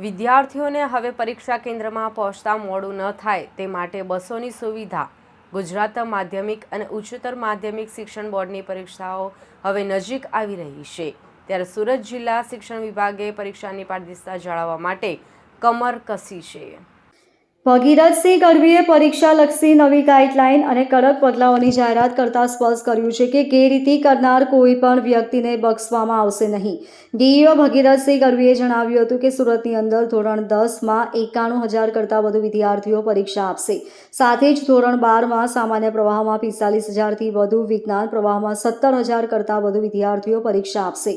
વિદ્યાર્થીઓને હવે પરીક્ષા કેન્દ્રમાં પહોંચતા મોડું ન થાય તે માટે બસોની સુવિધા ગુજરાત માધ્યમિક અને ઉચ્ચતર માધ્યમિક શિક્ષણ બોર્ડની પરીક્ષાઓ હવે નજીક આવી રહી છે ત્યારે સુરત જિલ્લા શિક્ષણ વિભાગે પરીક્ષાની પારદર્શિતા જાળવવા માટે કમર કસી છે। ભગીરથસિંહ ગઢવીએ પરીક્ષાલક્ષી નવી ગાઈડલાઈન અને કડક પગલાઓની જાહેરાત કરતા સ્પષ્ટ કર્યું છે કે ગેરરીતિ કરનાર કોઈ પણ વ્યક્તિને બક્ષવામાં આવશે નહીં। ડીઈઓ ભગીરથસિંહ ગઢવીએ જણાવ્યું હતું કે સુરતની અંદર ધોરણ 10માં 91,000 કરતાં વધુ વિદ્યાર્થીઓ પરીક્ષા આપશે। સાથે જ ધોરણ 12માં સામાન્ય પ્રવાહમાં 45,000થી વધુ, વિજ્ઞાન પ્રવાહમાં 17,000 કરતાં વધુ વિદ્યાર્થીઓ પરીક્ષા આપશે।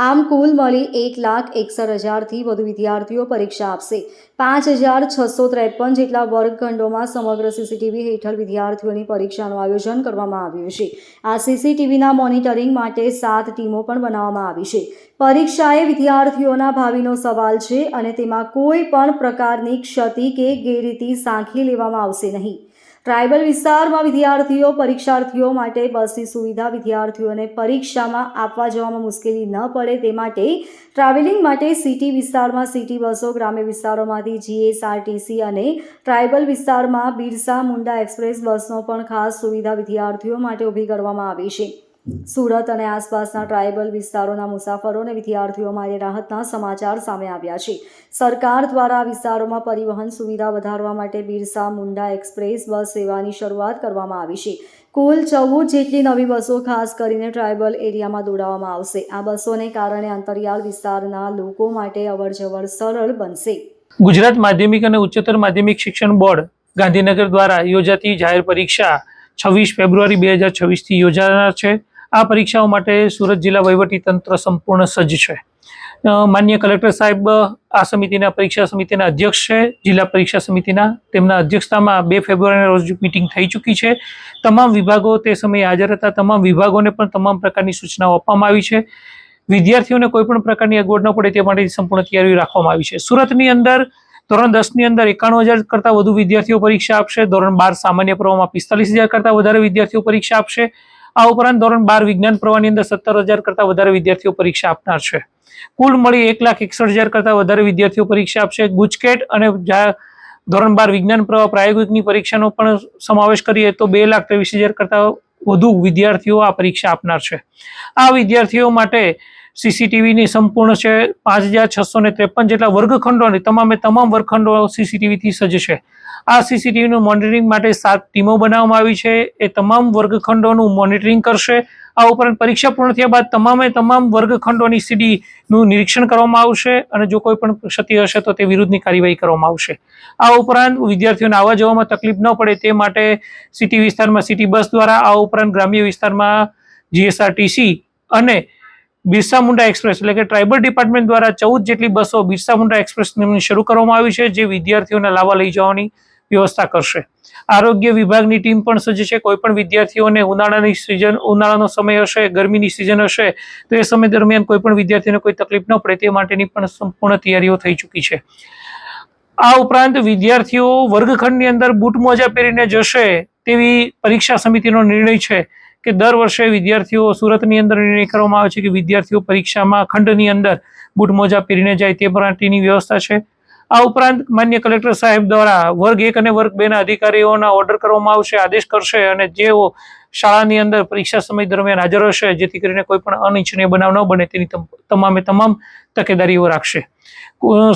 આમ કુલ મળી 1,61,000થી વધુ વિદ્યાર્થીઓ પરીક્ષા આપશે। 5,653 જેટલા વર્ગખંડોમાં સમગ્ર સીસીટીવી હેઠળ વિદ્યાર્થીઓની પરીક્ષાનું આયોજન કરવામાં આવ્યું છે। આ સીસીટીવીના મોનિટરિંગ માટે 7 ટીમો પણ બનાવવામાં આવી છે। પરીક્ષા એ વિદ્યાર્થીઓના ભાવિનો સવાલ છે અને તેમાં કોઈ પણ પ્રકારની ક્ષતિ કે ગેરરીતિ સાંખી લેવામાં આવશે નહીં। ટ્રાયબલ વિસ્તારમાં વિદ્યાર્થીઓ પરીક્ષાર્થીઓ માટે બસની સુવિધા, વિદ્યાર્થીઓને પરીક્ષામાં આપવા જવામાં મુશ્કેલી ન પડે તે માટે ટ્રાવેલિંગ માટે સિટી વિસ્તારમાં સિટી બસો, ગ્રામ્ય વિસ્તારોમાંથી જીએસઆરટીસી અને ટ્રાયબલ વિસ્તારમાં બિરસા મુંડા એક્સપ્રેસ બસનો પણ ખાસ સુવિધા વિદ્યાર્થીઓ માટે ઊભી કરવામાં આવી છે। સુરત અને આસપાસના ટ્રાયબલ વિસ્તારોના મુસાફરો અને વિદ્યાર્થીઓ માટે રાહતના સમાચાર સામે આવ્યા છે। સરકાર દ્વારા આ વિસ્તારોમાં પરિવહન સુવિધા વધારવા માટે બિરસા મુંડા એક્સપ્રેસ બસ સેવાની શરૂઆત કરવામાં આવી છે। કુલ 14 જેટલી નવી બસો ખાસ કરીને ટ્રાયબલ એરિયામાં દોડાવવામાં આવશે। આ બસોને કારણે અંતરિયાળ વિસ્તારના લોકો માટે અવરજવર સરળ બનશે। ગુજરાત માધ્યમિક અને ઉચ્ચતર માધ્યમિક શિક્ષણ બોર્ડ ગાંધીનગર દ્વારા યોજાતી જાહેર પરીક્ષા 26 ફેબ્રુઆરી 2026થી યોજાનાર છે। આ પરીક્ષાઓ માટે સુરત જિલ્લા વહીવટી તંત્ર સંપૂર્ણ સજ્જ છે। માન્ય કલેક્ટર સાહેબ આ સમિતિના પરીક્ષા સમિતિના અધ્યક્ષ છે। જિલ્લા પરીક્ષા સમિતિના તેમના અધ્યક્ષતામાં 2 ફેબ્રુઆરીના રોજ મીટિંગ થઈ ચૂકી છે। તમામ વિભાગો તે સમયે હાજર હતા। તમામ વિભાગોને પણ તમામ પ્રકારની સૂચનાઓ આપવામાં આવી છે। વિદ્યાર્થીઓને કોઈ પણ પ્રકારની અગવડ ન પડે તે માટે સંપૂર્ણ તૈયારી રાખવામાં આવી છે। સુરતની અંદર ધોરણ 10ની અંદર 91,000 કરતાં વધુ વિદ્યાર્થીઓ પરીક્ષા આપશે। ધોરણ 12 સામાન્ય પ્રવાહમાં 45,000 કરતાં વધારે વિદ્યાર્થીઓ પરીક્ષા આપશે। આ ઉપરાંત ધોરણ 12 વિજ્ઞાન પ્રવાહની અંદર 17,000 કરતાં વધારે વિદ્યાર્થીઓ પરીક્ષા આપનાર છે। કુલ મળી 1,61,000 કરતાં વધારે વિદ્યાર્થીઓ પરીક્ષા આપશે। ગુજકેટ અને ધોરણ 12 વિજ્ઞાન પ્રવાહ પ્રાયોગિકની પરીક્ષાનો પણ સમાવેશ કરીએ તો 2,23,000 કરતાં વધુ વિદ્યાર્થીઓ આ પરીક્ષા આપનાર છે। આ વિદ્યાર્થીઓ માટે સીસીટીવીની સંપૂર્ણ છે। 5,653 જેટલા વર્ગખંડો અને તમામ વર્ગખંડો સીસીટીવીથી સજ્જ છે। આ સીસીટીવીનું મોનિટરિંગ માટે 7 ટીમો બનાવવામાં આવી છે। એ તમામ વર્ગખંડોનું મોનિટરિંગ કરશે। આ ઉપરાંત પરીક્ષા પૂર્ણ થયા બાદ તમામ વર્ગખંડોની સીડીનું નિરીક્ષણ કરવામાં આવશે અને જો કોઈ પણ ક્ષતિ હશે તો તે વિરુદ્ધની કાર્યવાહી કરવામાં આવશે। આ ઉપરાંત વિદ્યાર્થીઓને આવવા જવામાં તકલીફ ન પડે તે માટે સિટી વિસ્તારમાં સિટી બસ દ્વારા, આ ઉપરાંત ગ્રામ્ય વિસ્તારમાં જીએસઆરટીસી અને બિરસા મુંડા એક્સપ્રેસ એટલે કે ટ્રાઇબલ ડિપાર્ટમેન્ટ દ્વારા 14 જેટલી બસો બિરસા મુંડા એક્સપ્રેસની શરૂ કરવામાં આવી છે, જે વિદ્યાર્થીઓને લાવવા લઈ જવાની વ્યવસ્થા કરશે। આરોગ્ય વિભાગની ટીમ પણ સજ્જ છે। કોઈ પણ વિદ્યાર્થીઓને ઉનાળાનો સમય હશે, ગરમીની સિઝન હશે તો એ સમય દરમિયાન કોઈ પણ વિદ્યાર્થીઓને કોઈ તકલીફ ન પડે તે માટેની પણ સંપૂર્ણ તૈયારીઓ થઈ ચૂકી છે। આ ઉપરાંત વિદ્યાર્થીઓ વર્ગખંડની અંદર બૂટ મોજા પહેરીને જશે તેવી પરીક્ષા સમિતિનો નિર્ણય છે કે દર વર્ષે વિદ્યાર્થીઓ સુરતની અંદર નિર્ણય કરવામાં આવે છે કે વિદ્યાર્થીઓ પરીક્ષામાં ખંડની અંદર બૂટ મોજા પહેરીને જાય તે માટેની વ્યવસ્થા છે। આ ઉપરાંત માન્ય કલેક્ટર સાહેબ દ્વારા વર્ગ 1 અને વર્ગ 2ના અધિકારીઓના ઓર્ડર કરવામાં આવશે, આદેશ કરશે અને જેઓ શાળાની અંદર પરીક્ષા સમય દરમિયાન હાજર હશે જેથી કરીને કોઈ પણ અનિચ્છનીય બનાવ ન બને તેની તમામ તકેદારીઓ રાખશે।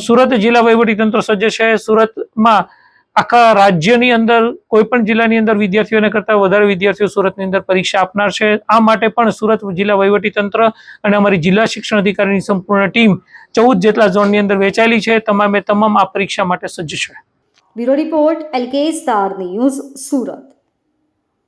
સુરત જિલ્લા વહીવટી તંત્ર સજ્જ છે। સુરતમાં આખા રાજ્યની અંદર કોઈ પણ જિલ્લાની અંદર વિદ્યાર્થીઓને કરતાં વધારે વિદ્યાર્થીઓ સુરતની અંદર પરીક્ષા આપનાર છે। આ માટે પણ સુરત જિલ્લા વહીવટી તંત્ર અને અમારી જિલ્લા શિક્ષણ અધિકારીની સંપૂર્ણ ટીમ 14 જેટલા ઝોનની અંદર વહેંચાયેલી છે। તમામ આ પરીક્ષા માટે સજ્જ છે। Bureau report LK star news, Surat.